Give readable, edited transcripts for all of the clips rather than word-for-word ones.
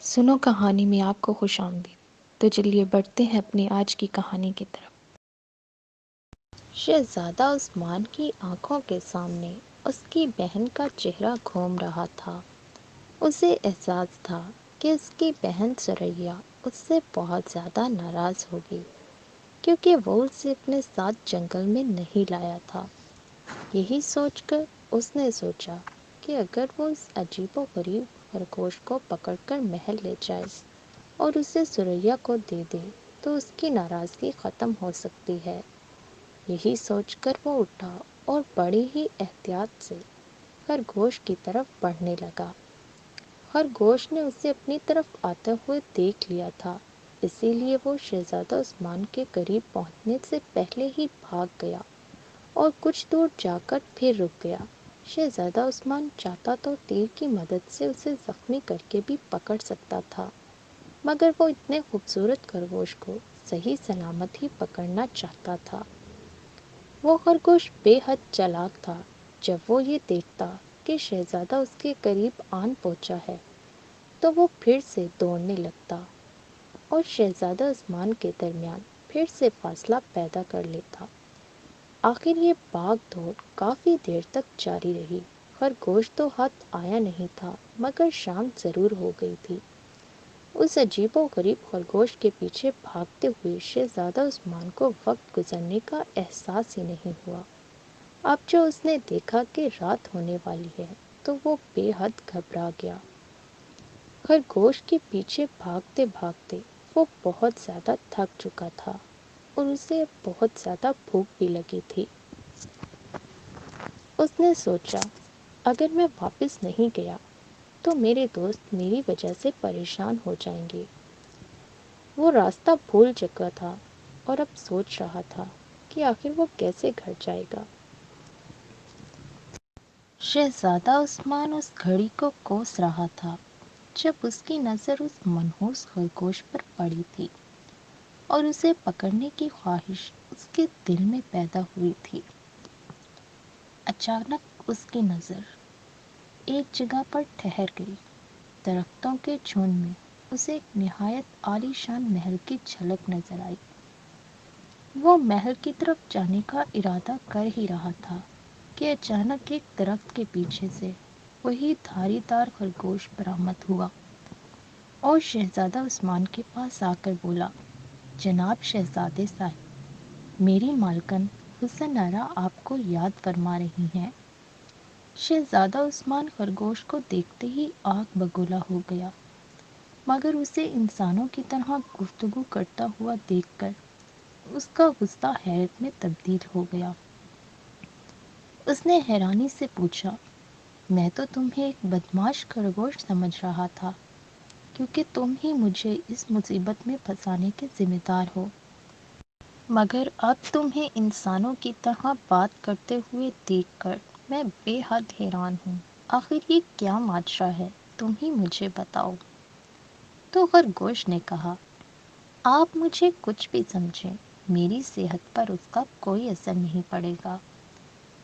سنو کہانی میں آپ کو خوش آمدید۔ تو چلیے بڑھتے ہیں اپنی آج کی کہانی کی طرف۔ شہزادہ عثمان کی آنکھوں کے سامنے اس کی بہن کا چہرہ گھوم رہا تھا۔ اسے احساس تھا کہ اس کی بہن ثریا اس سے بہت زیادہ ناراض ہوگی، کیونکہ وہ اسے اپنے ساتھ جنگل میں نہیں لایا تھا۔ یہی سوچ کر اس نے سوچا کہ اگر وہ اس عجیب و غریب خرگوش کو پکڑ کر محل لے جائے اور اسے ثریا کو دے دے تو اس کی ناراضگی ختم ہو سکتی ہے۔ یہی سوچ کر وہ اٹھا اور بڑی ہی احتیاط سے خرگوش کی طرف بڑھنے لگا۔ خرگوش نے اسے اپنی طرف آتے ہوئے دیکھ لیا تھا، اسی لیے وہ شہزادہ عثمان کے قریب پہنچنے سے پہلے ہی بھاگ گیا اور کچھ دور جا کر پھر رک گیا۔ شہزادہ عثمان چاہتا تو تیر کی مدد سے اسے زخمی کر کے بھی پکڑ سکتا تھا، مگر وہ اتنے خوبصورت خرگوش کو صحیح سلامت ہی پکڑنا چاہتا تھا۔ وہ خرگوش بے حد چالاک تھا۔ جب وہ یہ دیکھتا کہ شہزادہ اس کے قریب آن پہنچا ہے تو وہ پھر سے دوڑنے لگتا اور شہزادہ عثمان کے درمیان پھر سے فاصلہ پیدا کر لیتا۔ آخر یہ بھاگ دوڑ کافی دیر تک جاری رہی۔ خرگوش تو ہاتھ آیا نہیں تھا، مگر شام ضرور ہو گئی تھی۔ اس عجیب و غریب خرگوش کے پیچھے بھاگتے ہوئے شہزادہ عثمان کو وقت گزرنے کا احساس ہی نہیں ہوا۔ اب جو اس نے دیکھا کہ رات ہونے والی ہے تو وہ بے حد گھبرا گیا۔ خرگوش کے پیچھے بھاگتے بھاگتے وہ بہت زیادہ تھک چکا تھا اور اسے بہت زیادہ بھوک بھی لگی تھی۔ اس نے سوچا اگر میں واپس نہیں گیا تو میرے دوست میری وجہ سے پریشان ہو جائیں گے۔ وہ راستہ بھول چکا تھا اور اب سوچ رہا تھا کہ آخر وہ کیسے گھر جائے گا۔ شہزادہ عثمان اس گھڑی کو کوس رہا تھا جب اس کی نظر اس منحوس خرگوش پر پڑی تھی اور اسے پکڑنے کی خواہش اس کے دل میں پیدا ہوئی تھی۔ اچانک اس کی نظر ایک جگہ پر ٹھہر گئی۔ درختوں کے جھنڈ میں اسے ایک نہایت عالی شان محل کی جھلک نظر آئی۔ وہ محل کی طرف جانے کا ارادہ کر ہی رہا تھا کہ اچانک ایک درخت کے پیچھے سے وہی دھاری دار خرگوش برآمد ہوا اور شہزادہ عثمان کے پاس آ کر بولا، جناب شہزادے صاحب، میری مالکن حسن آرا آپ کو یاد فرما رہی ہیں۔ شہزادہ عثمان خرگوش کو دیکھتے ہی آگ بگولا ہو گیا، مگر اسے انسانوں کی طرح گفتگو کرتا ہوا دیکھ کر اس کا غصہ حیرت میں تبدیل ہو گیا۔ اس نے حیرانی سے پوچھا، میں تو تمہیں ایک بدمعاش خرگوش سمجھ رہا تھا، کیونکہ تم ہی مجھے اس مصیبت میں پھنسانے کے ذمہ دار ہو، مگر اب تمہیں انسانوں کی طرح بات کرتے ہوئے دیکھ کر میں بے حد حیران ہوں۔ آخر یہ کیا معاشرہ ہے، تم ہی مجھے بتاؤ۔ تو خرگوش نے کہا، آپ مجھے کچھ بھی سمجھیں، میری صحت پر اس کا کوئی اثر نہیں پڑے گا۔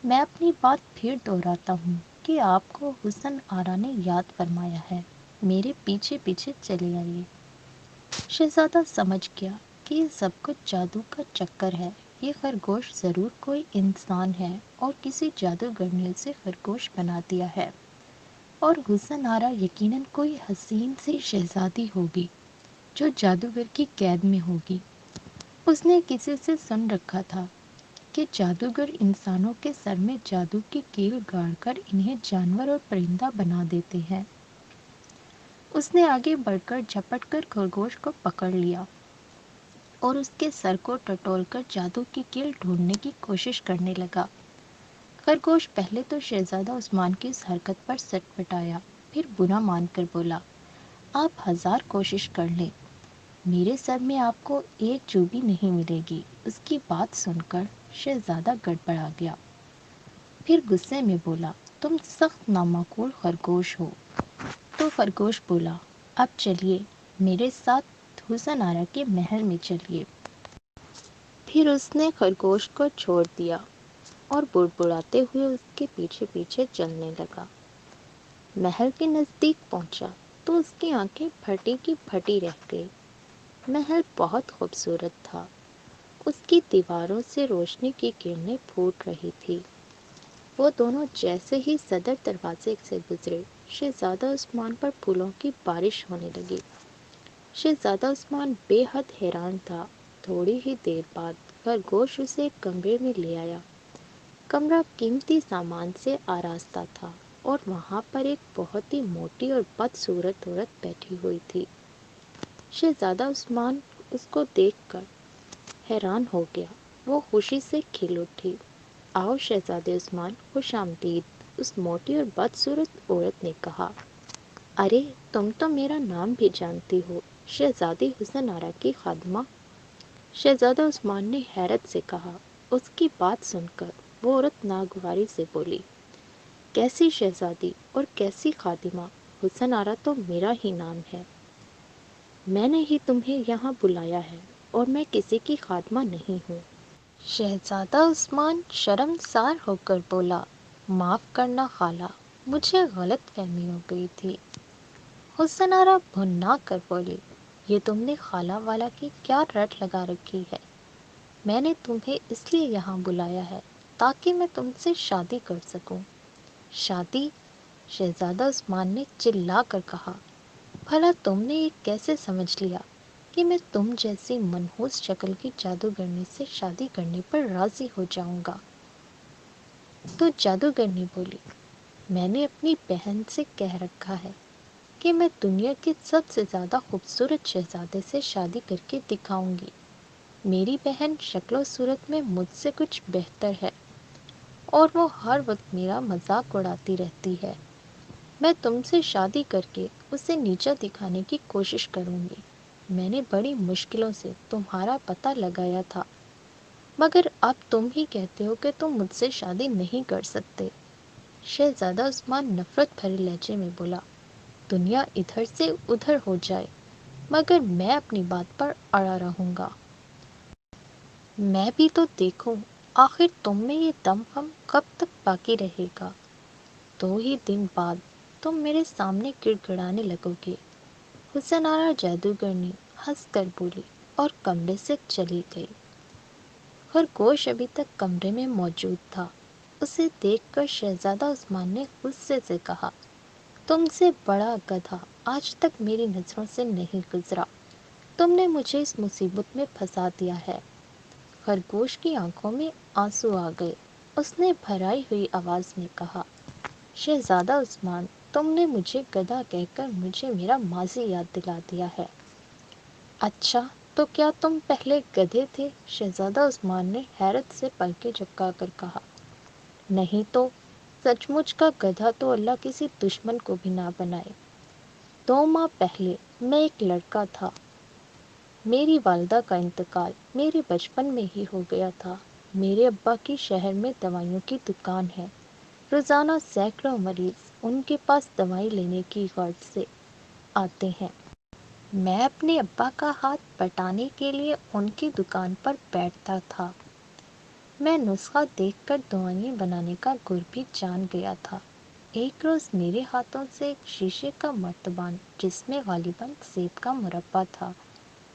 میں اپنی بات پھر دہراتا ہوں کہ آپ کو حسن آرا نے یاد فرمایا ہے، میرے پیچھے پیچھے چلے آئیے۔ شہزادہ سمجھ گیا کہ یہ سب کچھ جادو کا چکر ہے۔ یہ خرگوش ضرور کوئی انسان ہے اور کسی جادوگر نے اسے خرگوش بنا دیا ہے، اور حسن آرا یقیناً کوئی حسین سی شہزادی ہوگی جو جادوگر کی قید میں ہوگی۔ اس نے کسی سے سن رکھا تھا کہ جادوگر انسانوں کے سر میں جادو کی کیل گاڑ کر انہیں جانور اور پرندہ بنا دیتے ہیں۔ اس نے آگے بڑھ کر جھپٹ کر خرگوش کو پکڑ لیا اور اس کے سر کو ٹٹول کر جادو کی کیل ڈھونڈنے کی کوشش کرنے لگا۔ خرگوش پہلے تو شہزادہ عثمان کی اس حرکت پر سٹ پٹایا، پھر برا مان کر بولا، آپ 1000 کوشش کر لیں، میرے سر میں آپ کو ایک جو بھی نہیں ملے گی۔ اس کی بات سن کر شہزادہ گڑبڑا گیا، پھر غصے میں بولا، تم سخت نامعقول خرگوش ہو۔ تو خرگوش بولا، اب چلیے میرے ساتھ حسن آرا کے محل میں چلیے۔ پھر اس نے خرگوش کو چھوڑ دیا اور بڑبڑاتے ہوئے اس کے پیچھے پیچھے چلنے لگا۔ محل کے نزدیک پہنچا تو اس کی آنکھیں پھٹی کی پھٹی رہ گئی۔ محل بہت خوبصورت تھا، اس کی دیواروں سے روشنی کی کرنیں پھوٹ رہی تھی۔ وہ دونوں جیسے ہی صدر دروازے سے گزرے، شہزادہ عثمان پر پھولوں کی بارش ہونے لگی۔ شہزادہ عثمان بے حد حیران تھا۔ تھوڑی ہی دیر بعد خرگوش اسے ایک کمرے میں لے آیا۔ کمرہ قیمتی سامان سے آراستہ تھا اور وہاں پر ایک بہت ہی موٹی اور بدصورت عورت بیٹھی ہوئی تھی۔ شہزادہ عثمان اس کو دیکھ کر حیران ہو گیا۔ وہ خوشی سے کھل اٹھی۔ آؤ شہزادے عثمان، خوش آمدید، اس موٹی اور بدصورت عورت نے کہا۔ ارے تم تو میرا نام بھی جانتی ہو، شہزادی حسن آرا کی خادمہ۔ شہزادہ عثمان نے حیرت سے کہا۔ اس کی بات سن کر وہ عورت ناگواری سے بولی، کیسی شہزادی اور کیسی خادمہ؟ حسن آرا تو میرا ہی نام ہے۔ میں نے ہی تمہیں یہاں بلایا ہے اور میں کسی کی خادمہ نہیں ہوں۔ شہزادہ عثمان شرمسار ہو کر بولا، معاف کرنا خالہ، مجھے غلط فہمی ہو گئی تھی۔ حسن آرا بھننا کر بولی، یہ تم نے خالہ والا کی کیا رٹ لگا رکھی ہے؟ میں نے تمہیں اس لیے یہاں بلایا ہے تاکہ میں تم سے شادی کر سکوں۔ شادی؟ شہزادہ عثمان نے چلا کر کہا، بھلا تم نے یہ کیسے سمجھ لیا کہ میں تم جیسی منحوس شکل کی جادوگرنی سے شادی کرنے پر راضی ہو جاؤں گا؟ تو جادوگرنی بولی، میں نے اپنی بہن سے کہہ رکھا ہے کہ میں دنیا کے سب سے زیادہ خوبصورت شہزادے سے شادی کر کے دکھاؤں گی۔ میری بہن شکل و صورت میں مجھ سے کچھ بہتر ہے اور وہ ہر وقت میرا مذاق اڑاتی رہتی ہے۔ میں تم سے شادی کر کے اسے نیچا دکھانے کی کوشش کروں گی۔ میں نے بڑی مشکلوں سے تمہارا پتہ لگایا تھا، مگر اب تم ہی کہتے ہو کہ تم مجھ سے شادی نہیں کر سکتے۔ شہزادہ عثمان نفرت بھرے لہجے میں بولا، دنیا ادھر سے ادھر ہو جائے مگر میں اپنی بات پر اڑا رہوں گا۔ میں بھی تو دیکھوں آخر تم میں یہ دم خم کب تک باقی رہے گا۔ 2 ہی دن بعد تم میرے سامنے گڑ گڑانے لگو گے۔ حسن آرا جادوگرنی ہنس کر بولی اور کمرے سے چلی گئی۔ خرگوش ابھی تک کمرے میں موجود تھا۔ اسے دیکھ کر شہزادہ عثمان نے غصے سے کہا، تم سے بڑا گدھا آج تک میری نظروں سے نہیں گزرا۔ تم نے مجھے اس مصیبت میں پھنسا دیا ہے۔ خرگوش کی آنکھوں میں آنسو آ گئے۔ اس نے بھرائی ہوئی آواز میں کہا، شہزادہ عثمان، تم نے مجھے گدھا کہہ کر مجھے میرا ماضی یاد دلا دیا ہے۔ اچھا تو کیا تم پہلے گدھے تھے؟ شہزادہ عثمان نے حیرت سے پلکیں جھپکا کر کہا، نہیں تو سچ مچ کا گدھا تو اللہ کسی دشمن کو بھی نہ بنائے۔ 2 ماہ پہلے میں ایک لڑکا تھا۔ میری والدہ کا انتقال میرے بچپن میں ہی ہو گیا تھا۔ میرے ابا کی شہر میں دوائیوں کی دکان ہے۔ روزانہ سینکڑوں مریض ان کے پاس دوائی لینے کی غرض سے آتے ہیں۔ میں اپنے ابا کا ہاتھ بٹانے کے لیے ان کی دکان پر بیٹھتا تھا۔ میں نسخہ دیکھ کر دوائیں بنانے کا گر بھی جان گیا تھا۔ ایک روز میرے ہاتھوں سے ایک شیشے کا مرتبان جس میں غالباً سیب کا مربع تھا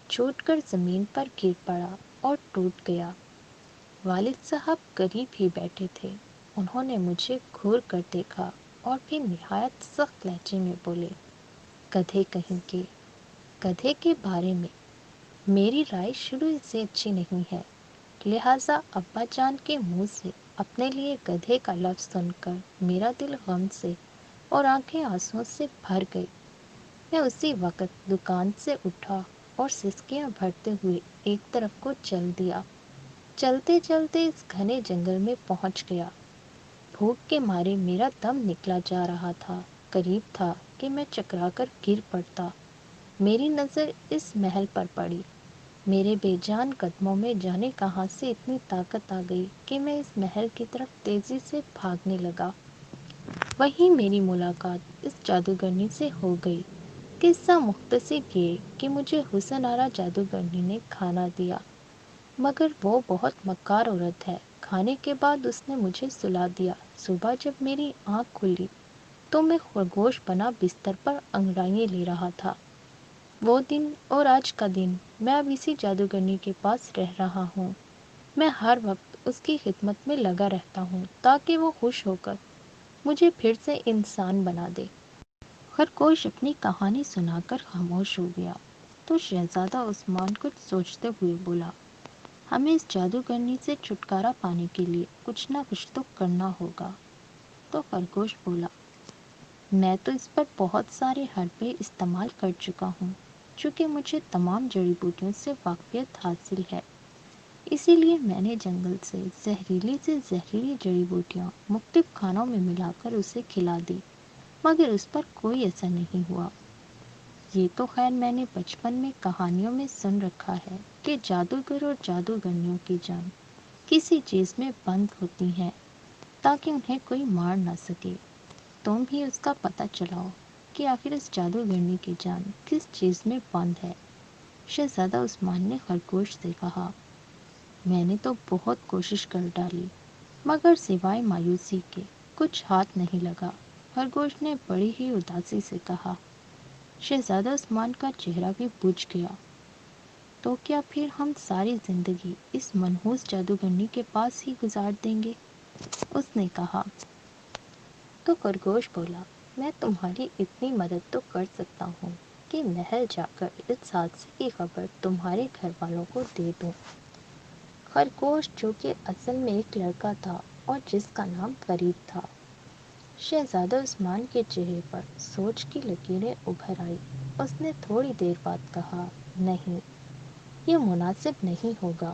چھوٹ کر زمین پر گر پڑا اور ٹوٹ گیا۔ والد صاحب قریب ہی بیٹھے تھے۔ انہوں نے مجھے گھور کر دیکھا اور پھر نہایت سخت لہجے میں بولے، گدھے کہیں کے۔ گدھے کے بارے میں میری رائے شروع سے اچھی نہیں ہے، لہٰذا ابا جان کے منہ سے اپنے لیے گدھے کا لفظ سن کر میرا دل غم سے اور آنکھیں آنسوؤں سے بھر گئی۔ میں اسی وقت دکان سے اٹھا اور سسکیاں بھرتے ہوئے ایک طرف کو چل دیا۔ چلتے چلتے اس گھنے جنگل میں پہنچ گیا۔ بھوک کے مارے میرا دم نکلا جا رہا تھا۔ قریب تھا کہ میں چکرا کر گر پڑتا۔ میری نظر اس محل پر پڑی۔ میرے بے جان قدموں میں جانے کہاں سے اتنی طاقت آ گئی کہ میں اس محل کی طرف تیزی سے بھاگنے لگا۔ وہیں میری ملاقات اس جادوگرنی سے ہو گئی۔ قصہ مختصر یہ کہ مجھے حسن آرا جادوگرنی نے کھانا دیا، مگر وہ بہت مکار عورت ہے۔ کھانے کے بعد اس نے مجھے سلا دیا۔ صبح جب میری آنکھ کھلی تو میں خرگوش بنا بستر پر انگڑائیاں لے رہا تھا۔ وہ دن اور آج کا دن میں اب اسی جادوگرنی کے پاس رہ رہا ہوں۔ میں ہر وقت اس کی خدمت میں لگا رہتا ہوں تاکہ وہ خوش ہو کر مجھے پھر سے انسان بنا دے۔ خرگوش اپنی کہانی سنا کر خاموش ہو گیا تو شہزادہ عثمان کچھ سوچتے ہوئے بولا، ہمیں اس جادوگرنی سے چھٹکارا پانے کے لیے کچھ نہ کچھ تو کرنا ہوگا۔ تو خرگوش بولا، میں تو اس پر بہت سارے حربے استعمال کر چکا ہوں، چونکہ مجھے تمام جڑی بوٹیوں سے واقفیت حاصل ہے، اسی لیے میں نے جنگل سے زہریلی جڑی بوٹیاں مختلف کھانوں میں ملا کر اسے کھلا دی، مگر اس پر کوئی اثر نہیں ہوا۔ یہ تو خیر میں نے بچپن میں کہانیوں میں سن رکھا ہے کہ جادوگر اور جادوگرنیوں کی جان کسی چیز میں بند ہوتی ہیں تاکہ انہیں کوئی مار نہ سکے۔ تم بھی اس کا پتہ چلاؤ کہ آخر اس جادوگرنی کی جان کس چیز میں بند ہے۔ شہزادہ عثمان نے خرگوش سے کہا، میں نے تو بہت کوشش کر ڈالی مگر سوائے مایوسی کے کچھ ہاتھ نہیں لگا۔ خرگوش نے بڑی ہی اداسی سے کہا۔ شہزادہ عثمان کا چہرہ بھی بجھ گیا۔ تو کیا پھر ہم ساری زندگی اس منحوس جادوگرنی کے پاس ہی گزار دیں گے؟ اس نے کہا۔ تو خرگوش بولا، میں تمہاری اتنی مدد تو کر سکتا ہوں کہ محل جا کر اس حادثے کی خبر تمہارے گھر والوں کو دے دوں۔ خرگوش، جو کہ اصل میں ایک لڑکا تھا اور جس کا نام فرید تھا، شہزادہ عثمان کے چہرے پر سوچ کی لکیریں ابھر آئی۔ اس نے تھوڑی دیر بعد کہا، نہیں، یہ مناسب نہیں ہوگا۔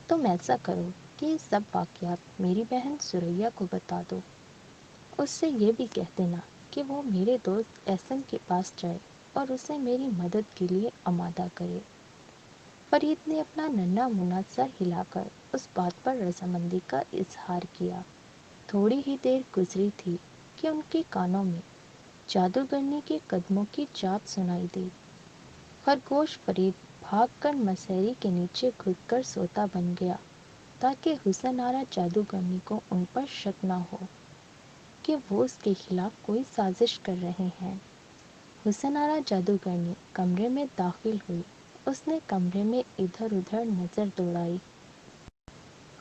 تم ایسا کرو کہ یہ سب واقعات میری بہن سریا کو بتا دو۔ اس سے یہ بھی کہہ دینا کہ وہ میرے دوست احسن کے پاس جائے اور اسے میری مدد کے لیے آمادہ کرے۔ فرید نے اپنا ننھا منھا سر ہلا کر اس بات پر رضامندی کا اظہار کیا۔ تھوڑی ہی دیر گزری تھی کہ ان کے کانوں میں جادوگرنی کے قدموں کی چاپ سنائی دی۔ خرگوش فرید بھاگ کر مسہری کے نیچے گھس کر سوتا بن گیا تاکہ حسن آرا جادوگرنی کو ان پر شک نہ ہو کہ وہ اس کے خلاف کوئی سازش کر رہے ہیں۔ حسن آرا جادوگرنی کمرے میں داخل ہوئی۔ اس نے کمرے میں ادھر ادھر نظر دوڑائی۔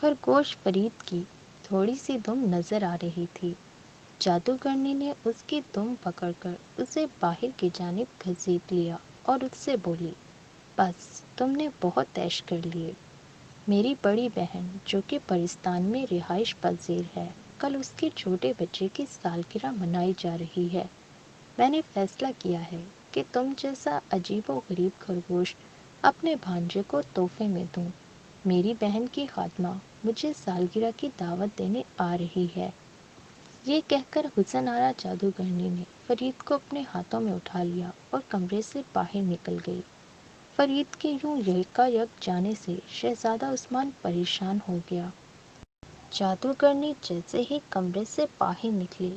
خرگوش فرید کی تھوڑی سی دم نظر آ رہی تھی۔ جادوگرنی نے اس کی دم پکڑ کر اسے باہر کی جانب گھسیٹ لیا اور اس سے بولی، بس تم نے بہت عیش کر لیے۔ میری بڑی بہن، جو کہ پرستان میں رہائش پذیر ہے، کل اس کے چھوٹے بچے کی سالگرہ منائی جا رہی ہے۔ میں نے فیصلہ کیا ہے کہ تم جیسا عجیب و غریب خرگوش اپنے بھانجے کو تحفے میں دوں۔ میری بہن کی خادمہ مجھے سالگرہ کی دعوت دینے آ رہی ہے۔ یہ کہہ کر حسن آرا جادوگرنی نے فرید کو اپنے ہاتھوں میں اٹھا لیا اور کمرے سے باہر نکل گئی۔ فرید کے یوں یکا یک جانے سے شہزادہ عثمان پریشان ہو گیا۔ جادوگرنی جیسے ہی کمرے سے باہر نکلی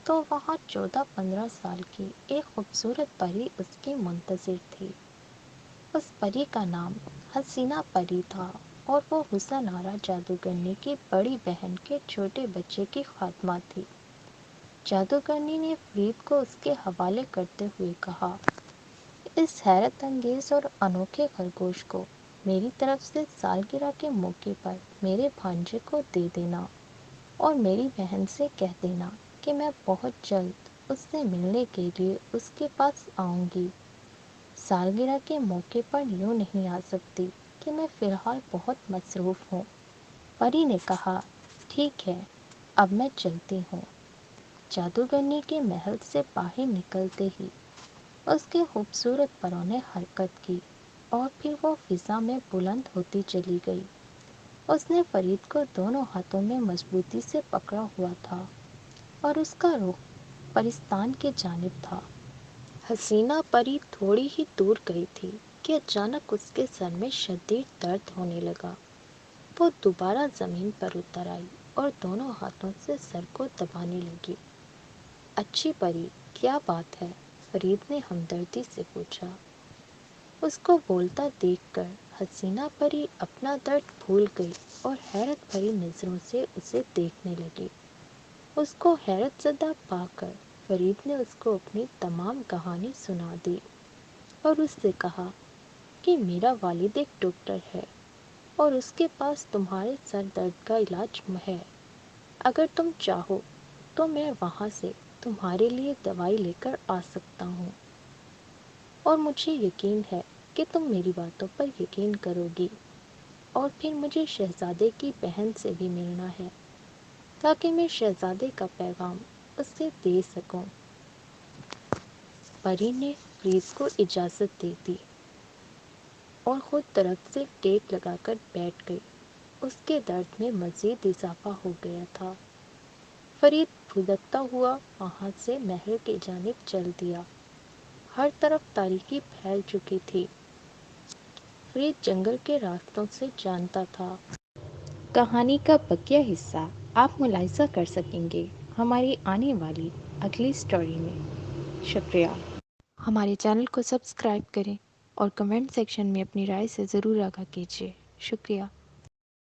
تو وہاں 14-15 سال کی ایک خوبصورت پری اس کی منتظر تھی۔ اس پری کا نام حسینہ پری تھا اور وہ حسن آرا جادوگرنی کی بڑی بہن کے چھوٹے بچے کی خادمہ تھی۔ جادوگرنی نے فرید کو اس کے حوالے کرتے ہوئے کہا، اس حیرت انگیز اور انوکھے خرگوش کو میری طرف سے سالگرہ کے موقع پر میرے بھانجے کو دے دینا اور میری بہن سے کہہ دینا کہ میں بہت جلد اس سے ملنے کے لیے اس کے پاس آؤں گی۔ سالگرہ کے موقع پر یوں نہیں آ سکتی کہ میں فی الحال بہت مصروف ہوں۔ پری نے کہا، ٹھیک ہے، اب میں چلتی ہوں۔ جادوگرنی کے محل سے باہر نکلتے ہی اس کے خوبصورت پروں نے حرکت کی اور پھر وہ فضا میں بلند ہوتی چلی گئی۔ اس نے فرید کو دونوں ہاتھوں میں مضبوطی سے پکڑا ہوا تھا اور اس کا رخ پرستان کی جانب تھا۔ حسینہ پری تھوڑی ہی دور گئی تھی کہ اچانک اس کے سر میں شدید درد ہونے لگا۔ وہ دوبارہ زمین پر اتر آئی اور دونوں ہاتھوں سے سر کو دبانے لگی۔ اچھی پری، کیا بات ہے؟ فرید نے ہمدردی سے پوچھا۔ اس کو بولتا دیکھ کر حسینہ پری اپنا درد بھول گئی اور حیرت بھری نظروں سے اسے دیکھنے لگی۔ اس کو حیرت زدہ پا کر فرید نے اس کو اپنی تمام کہانی سنا دی اور اس سے کہا کہ میرا والد ایک ڈاکٹر ہے اور اس کے پاس تمہارے سر درد کا علاج ہے۔ اگر تم چاہو تو میں وہاں سے تمہارے لیے دوائی لے کر آ سکتا ہوں، اور مجھے یقین ہے کہ تم میری باتوں پر یقین کرو گی۔ اور پھر مجھے شہزادے کی بہن سے بھی ملنا ہے تاکہ میں شہزادے کا پیغام اس سے دے سکوں۔ پری نے فرید کو اجازت دے دی اور خود درخت سے ٹیک لگا کر بیٹھ گئی۔ اس کے درد میں مزید اضافہ ہو گیا تھا۔ فرید پھدکتا ہوا وہاں سے محل کی جانب چل دیا۔ ہر طرف تاریکی پھیل چکی تھی۔ فرید جنگل کے راستوں سے جانتا تھا۔ کہانی کا بقیہ حصہ آپ ملاحظہ کر سکیں گے ہماری آنے والی اگلی سٹوری میں۔ شکریہ۔ ہمارے چینل کو سبسکرائب کریں اور کمنٹ سیکشن میں اپنی رائے سے ضرور آگاہ کیجیے۔ شکریہ۔